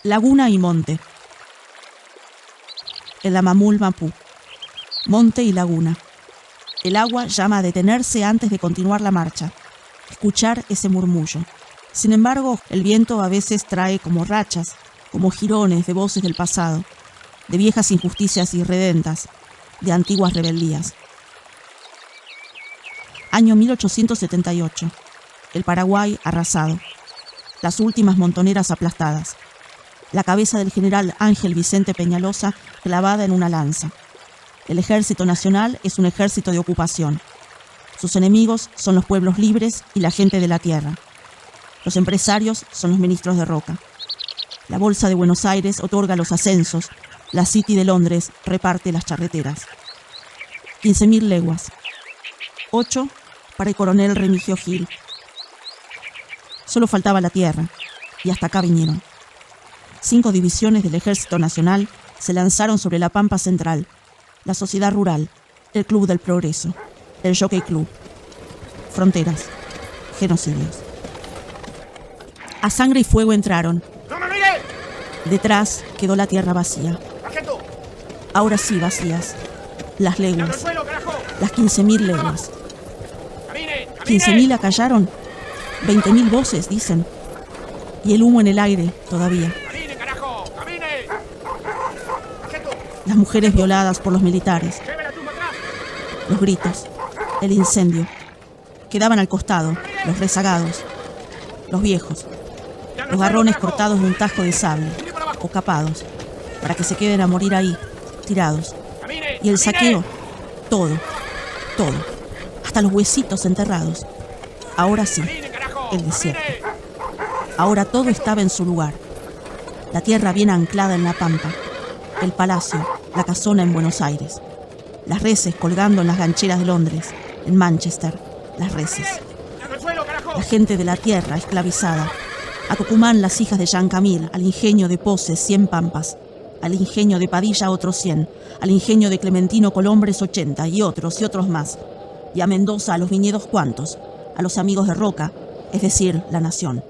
Laguna y monte. El Amamul Mapú. Monte y laguna. El agua llama a detenerse antes de continuar la marcha. Escuchar ese murmullo. Sin embargo, el viento a veces trae como rachas, como jirones de voces del pasado, de viejas injusticias irredentas, de antiguas rebeldías. Año 1878. El Paraguay arrasado. Las últimas montoneras aplastadas. La cabeza del general Ángel Vicente Peñalosa clavada en una lanza. El Ejército Nacional es un ejército de ocupación. Sus enemigos son los pueblos libres y la gente de la tierra. Los empresarios son los ministros de Roca. La Bolsa de Buenos Aires otorga los ascensos. La City de Londres reparte las charreteras. 15.000 leguas. 8 para el coronel Remigio Gil. Solo faltaba la tierra, y hasta acá vinieron. 5 divisiones del Ejército Nacional se lanzaron sobre la Pampa Central, la Sociedad Rural, el Club del Progreso, el Jockey Club. Fronteras, genocidios. A sangre y fuego entraron. Detrás quedó la tierra vacía. Ahora sí vacías. Las leguas. Las 15.000 leguas. 15.000 acallaron. 20.000 voces, dicen. Y el humo en el aire, todavía. Las mujeres violadas por los militares. Los gritos. El incendio. Quedaban al costado, los rezagados. Los viejos. Los garrones cortados de un tajo de sable. O capados. Para que se queden a morir ahí, tirados. Y el saqueo. Todo. Todo. Hasta los huesitos enterrados. Ahora sí. El desierto. Ahora todo estaba en su lugar. La tierra bien anclada en la pampa. El palacio, la casona en Buenos Aires. Las reses colgando en las gancheras de Londres. En Manchester, las reses. La gente de la tierra esclavizada. A Tucumán las hijas de Jean Camil. Al ingenio de Poses 100 pampas. Al ingenio de Padilla otros 100. Al ingenio de Clementino Colombres 80. Y otros más. Y a Mendoza a los viñedos ¿cuántos? A los amigos de Roca. Es decir, la nación.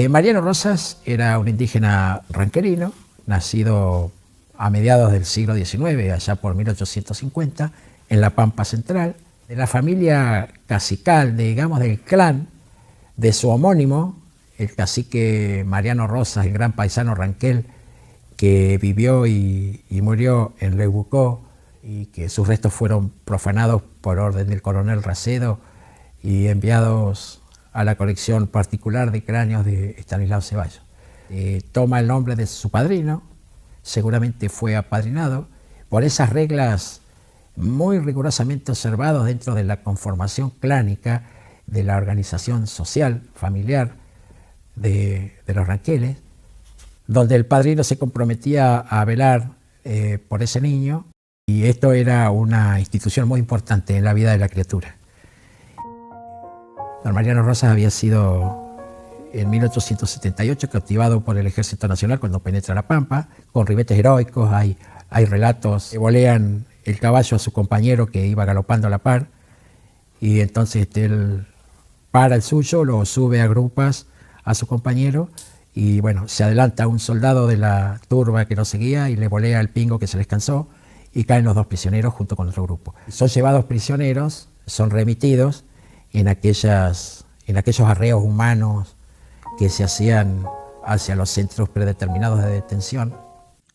Mariano Rosas era un indígena ranquerino, nacido a mediados del siglo XIX, allá por 1850, en la Pampa Central, de la familia cacical, digamos, del clan de su homónimo, el cacique Mariano Rosas, el gran paisano ranquel, que vivió y murió en Leucó, y que sus restos fueron profanados por orden del coronel Racedo y enviados a la colección particular de cráneos de Estanislao Ceballos. Toma el nombre de su padrino, seguramente fue apadrinado por esas reglas muy rigurosamente observadas dentro de la conformación clánica de la organización social, familiar de los ranqueles, donde el padrino se comprometía a velar por ese niño, y esto era una institución muy importante en la vida de la criatura. Don Mariano Rosas había sido en 1878 captivado por el Ejército Nacional cuando penetra la Pampa, con ribetes heroicos. Hay relatos que volean el caballo a su compañero que iba galopando a la par, y entonces él para el suyo, lo sube a grupas a su compañero, y bueno, se adelanta un soldado de la turba que lo seguía y le volea el pingo que se les cansó, y caen los dos prisioneros junto con otro grupo. Son llevados prisioneros, son remitidos en aquellos arreos humanos que se hacían hacia los centros predeterminados de detención.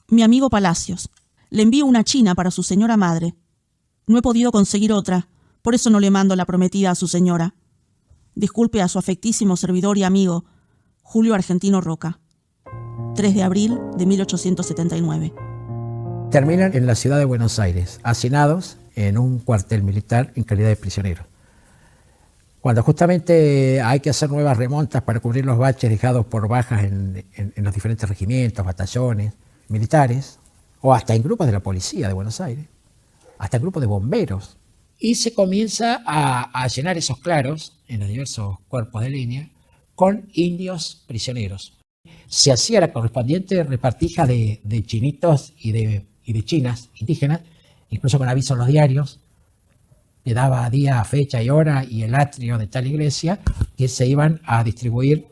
Mi amigo Palacios. Le envío una china para su señora madre. No he podido conseguir otra, por eso no le mando la prometida a su señora. Disculpe a su afectísimo servidor y amigo, Julio Argentino Roca. 3 de abril de 1879. Terminan en la ciudad de Buenos Aires, hacinados en un cuartel militar en calidad de prisioneros. Cuando justamente hay que hacer nuevas remontas para cubrir los baches dejados por bajas en los diferentes regimientos, batallones, militares, o hasta en grupos de la policía de Buenos Aires, hasta en grupos de bomberos. Y se comienza a llenar esos claros en los diversos cuerpos de línea con indios prisioneros. Se hacía la correspondiente repartija de chinitos y de chinas indígenas, incluso con aviso en los diarios, que daba día, fecha y hora y el atrio de tal iglesia, que se iban a distribuir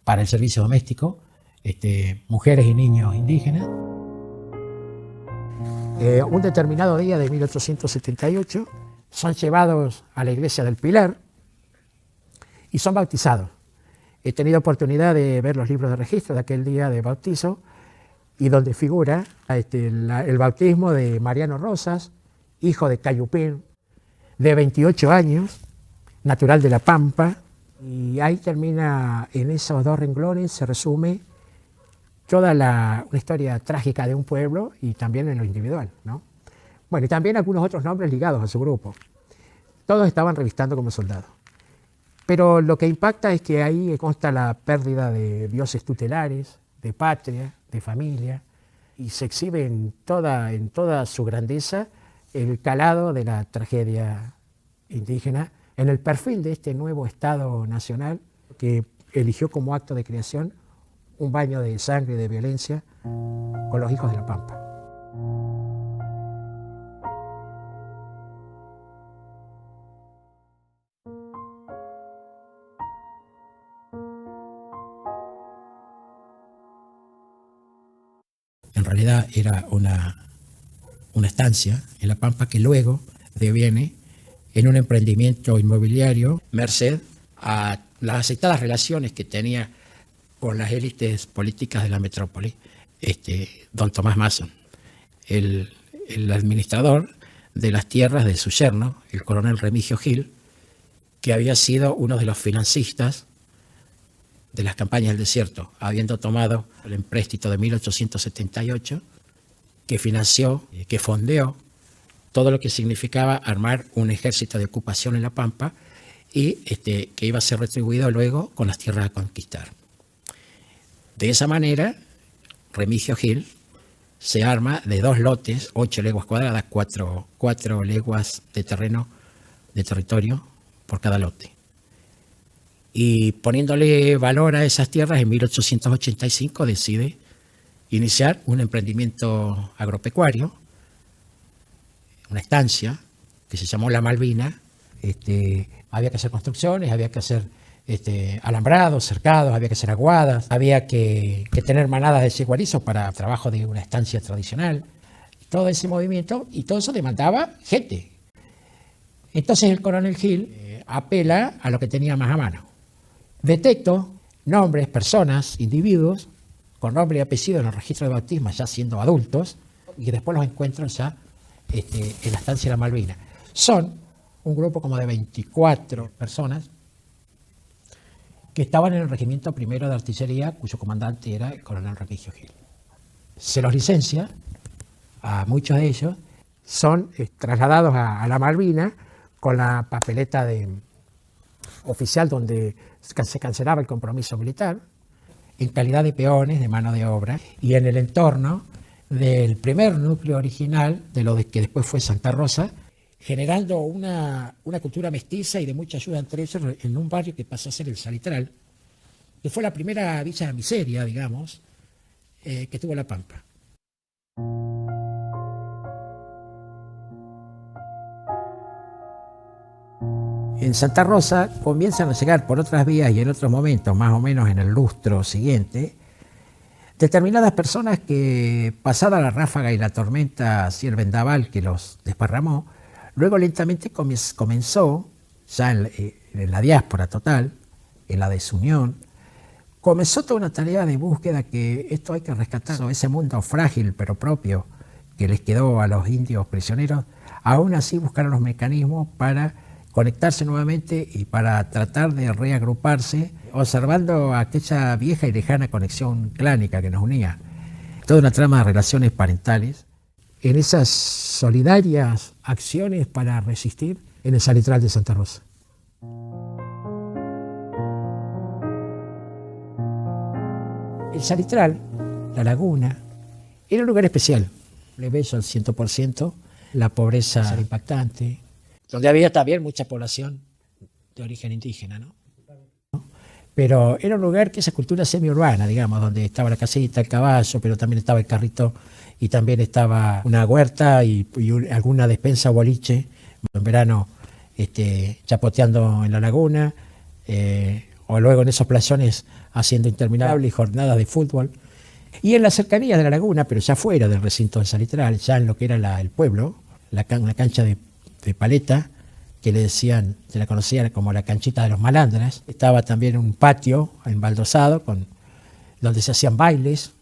para el servicio doméstico, mujeres y niños indígenas. Un determinado día de 1878 son llevados a la iglesia del Pilar y son bautizados. He tenido oportunidad de ver los libros de registro de aquel día de bautizo, y donde figura el bautismo de Mariano Rosas, hijo de Cayupín, de 28 años, natural de La Pampa, y ahí termina, en esos 2 renglones se resume toda una historia trágica de un pueblo y también en lo individual, ¿no? Bueno, y también algunos otros nombres ligados a su grupo. Todos estaban revistando como soldados. Pero lo que impacta es que ahí consta la pérdida de dioses tutelares, de patria, de familia, y se exhibe en toda su grandeza el calado de la tragedia indígena en el perfil de este nuevo Estado nacional que eligió como acto de creación un baño de sangre y de violencia con los hijos de la Pampa. En realidad era una estancia en La Pampa que luego deviene en un emprendimiento inmobiliario merced a las aceptadas relaciones que tenía con las élites políticas de la metrópoli, don Tomás Mason, el administrador de las tierras de su yerno, el coronel Remigio Gil, que había sido uno de los financistas de las campañas del desierto, habiendo tomado el empréstito de 1878, que financió, que fondeó todo lo que significaba armar un ejército de ocupación en La Pampa y que iba a ser retribuido luego con las tierras a conquistar. De esa manera, Remigio Gil se arma de 2 lotes, 8 leguas cuadradas, 4 leguas de terreno, de territorio por cada lote. Y poniéndole valor a esas tierras, en 1885 decide iniciar un emprendimiento agropecuario, una estancia que se llamó La Malvina. Había que hacer construcciones, había que hacer alambrados, cercados, había que hacer aguadas, había que tener manadas de yeguarizos para trabajo de una estancia tradicional. Todo ese movimiento, y todo eso demandaba gente. Entonces el coronel Gil apela a lo que tenía más a mano. Detecto nombres, personas, individuos, con nombre y apellido en el registro de bautismo ya siendo adultos, y después los encuentro ya en la estancia de La Malvina. Son un grupo como de 24 personas que estaban en el regimiento primero de artillería, cuyo comandante era el coronel Remigio Gil. Se los licencia a muchos de ellos, son trasladados a La Malvina con la papeleta oficial donde se cancelaba el compromiso militar, en calidad de peones de mano de obra, y en el entorno del primer núcleo original de lo que después fue Santa Rosa, generando una cultura mestiza y de mucha ayuda entre ellos en un barrio que pasó a ser el Salitral, que fue la primera villa de miseria, digamos, que tuvo La Pampa. En Santa Rosa comienzan a llegar por otras vías y en otros momentos, más o menos en el lustro siguiente, determinadas personas que, pasada la ráfaga y la tormenta, así el vendaval que los desparramó, luego lentamente comenzó, ya en la diáspora total, en la desunión, comenzó toda una tarea de búsqueda que esto hay que rescatar, ese mundo frágil pero propio que les quedó a los indios prisioneros, aún así buscaron los mecanismos para conectarse nuevamente y para tratar de reagruparse, observando aquella vieja y lejana conexión clánica que nos unía. Toda una trama de relaciones parentales, en esas solidarias acciones para resistir en el Salitral de Santa Rosa. El Salitral, la laguna, era un lugar especial, plebeyo al 100%, la pobreza era impactante, donde había también mucha población de origen indígena, ¿no? Pero era un lugar que esa cultura semiurbana, digamos, donde estaba la casita, el caballo, pero también estaba el carrito y también estaba una huerta y alguna despensa o boliche, en verano chapoteando en la laguna, o luego en esos playones haciendo interminables jornadas de fútbol. Y en las cercanías de la laguna, pero ya fuera del recinto del Salitral, ya en lo que era el pueblo, una cancha de paleta, que le decían, se la conocían como la canchita de los malandras. Estaba también un patio embaldosado donde se hacían bailes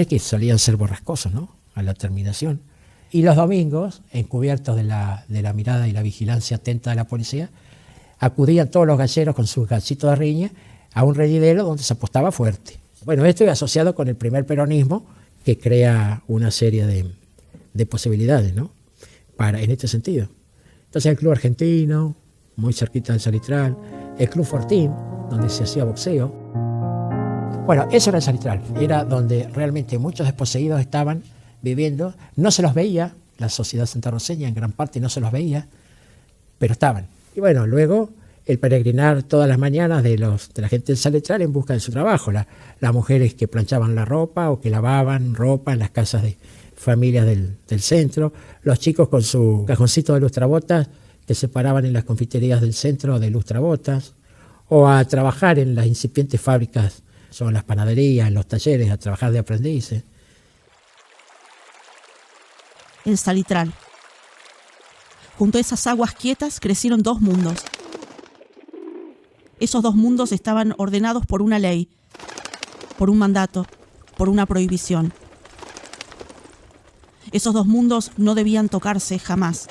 que solían ser borrascosos, ¿no?, a la terminación. Y los domingos, encubiertos de la mirada y la vigilancia atenta de la policía, acudían todos los galleros con sus gallitos de riña a un reñidero donde se apostaba fuerte. Bueno, esto es asociado con el primer peronismo, que crea una serie de posibilidades, ¿no?, en este sentido. Entonces el Club Argentino, muy cerquita del Salitral, el Club Fortín, donde se hacía boxeo. Bueno, eso era el Salitral, era donde realmente muchos desposeídos estaban viviendo. No se los veía, la sociedad santarroceña en gran parte no se los veía, pero estaban. Y bueno, luego el peregrinar todas las mañanas de la gente del Salitral en busca de su trabajo, las mujeres que planchaban la ropa o que lavaban ropa en las casas de familias del centro, los chicos con su cajoncito de lustrabotas que se paraban en las confiterías del centro de lustrabotas, o a trabajar en las incipientes fábricas, son las panaderías, en los talleres, a trabajar de aprendices. El Salitral. Junto a esas aguas quietas crecieron dos mundos. Esos dos mundos estaban ordenados por una ley, por un mandato, por una prohibición. Esos dos mundos no debían tocarse jamás.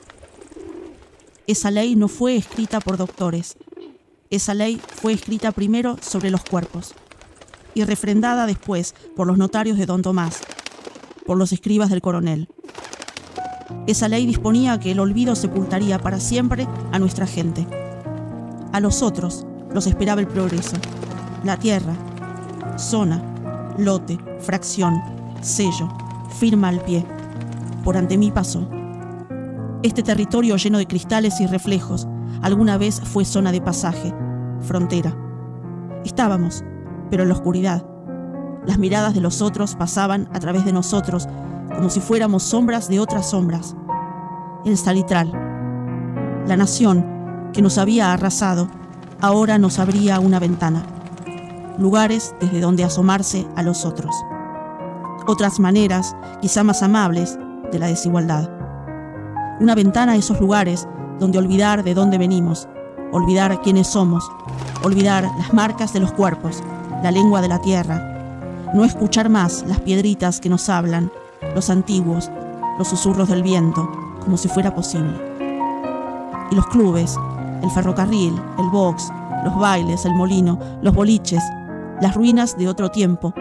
Esa ley no fue escrita por doctores. Esa ley fue escrita primero sobre los cuerpos y refrendada después por los notarios de don Tomás, por los escribas del coronel. Esa ley disponía que el olvido sepultaría para siempre a nuestra gente. A los otros los esperaba el progreso, la tierra, zona, lote, fracción, sello, firma al pie. Por ante mí pasó. Este territorio lleno de cristales y reflejos alguna vez fue zona de pasaje, frontera. Estábamos, pero en la oscuridad. Las miradas de los otros pasaban a través de nosotros, como si fuéramos sombras de otras sombras. El Salitral, la nación que nos había arrasado, ahora nos abría una ventana. Lugares desde donde asomarse a los otros. Otras maneras, quizá más amables, de la desigualdad. Una ventana a esos lugares donde olvidar de dónde venimos, olvidar quiénes somos, olvidar las marcas de los cuerpos, la lengua de la tierra, no escuchar más las piedritas que nos hablan, los antiguos, los susurros del viento, como si fuera posible. Y los clubes, el ferrocarril, el box, los bailes, el molino, los boliches, las ruinas de otro tiempo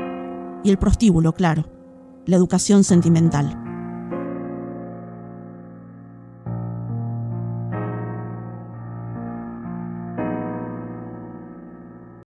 y el prostíbulo, claro, la educación sentimental.